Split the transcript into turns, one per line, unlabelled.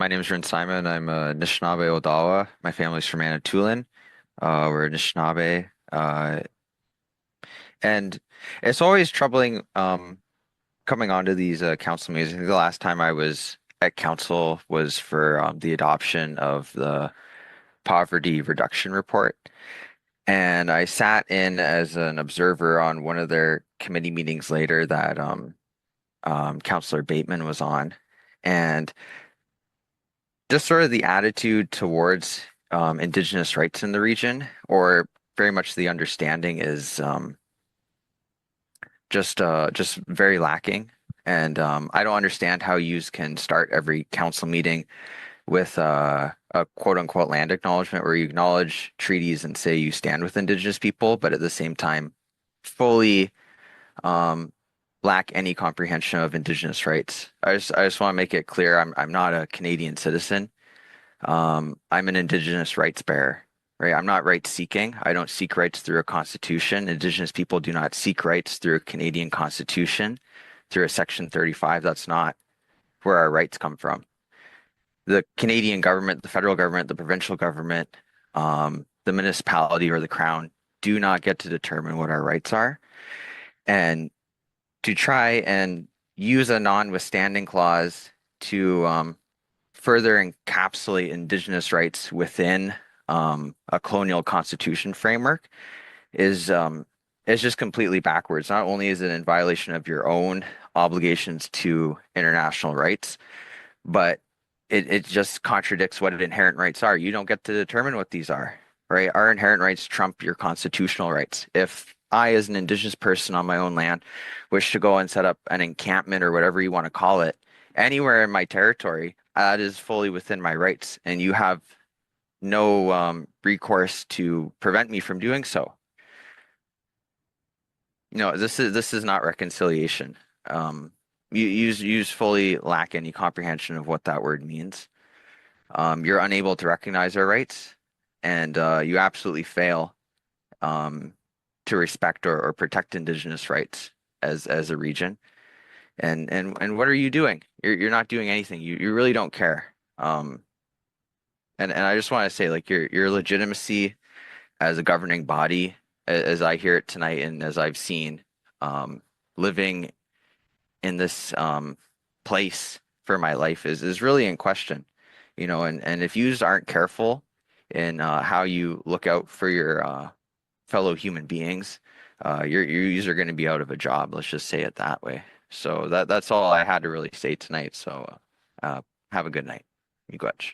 My name is Rin Simon. I'm a Anishinaabe Odawa. My family's from Manitoulin. We're Anishinaabe. And it's always troubling coming onto these council meetings. I think the last time I was at council was for the adoption of the poverty reduction report. And I sat in as an observer on one of their committee meetings later that Councillor Bateman was on. And just sort of the attitude towards Indigenous rights in the region, or very much the understanding is just very lacking. And I don't understand how yous can start every council meeting with a quote unquote land acknowledgement where you acknowledge treaties and say you stand with Indigenous people, but at the same time fully um, lack any comprehension of Indigenous rights. I just want to make it clear I'm not a Canadian citizen. I'm an Indigenous rights bearer, right? I'm not rights seeking. I don't seek rights through a constitution. Indigenous people do not seek rights through a Canadian constitution, through a Section 35. That's not where our rights come from. The Canadian government, the federal government, the provincial government, the municipality or the crown do not get to determine what our rights are. And to try and use a notwithstanding clause to further encapsulate Indigenous rights within a colonial constitution framework is just completely backwards. Not only is it in violation of your own obligations to international rights, but it just contradicts what inherent rights are. You don't get to determine what these are, right? Our inherent rights trump your constitutional rights. If I, as an Indigenous person on my own land, wish to go and set up an encampment or whatever you want to call it anywhere in my territory, that is fully within my rights, and you have no recourse to prevent me from doing so. This is not reconciliation. You fully lack any comprehension of what that word means. You're unable to recognize our rights, and you absolutely fail to respect or protect Indigenous rights as a region. And what are you doing? You're not doing anything. You really don't care. And I just want to say, like, your legitimacy as a governing body, as I hear it tonight and as I've seen, living in this place for my life is really in question. And if yous aren't careful in how you look out for your fellow human beings, your yous are going to be out of a job. Let's just say it that way. So that's all I had to really say tonight. So have a good night. Miigwech.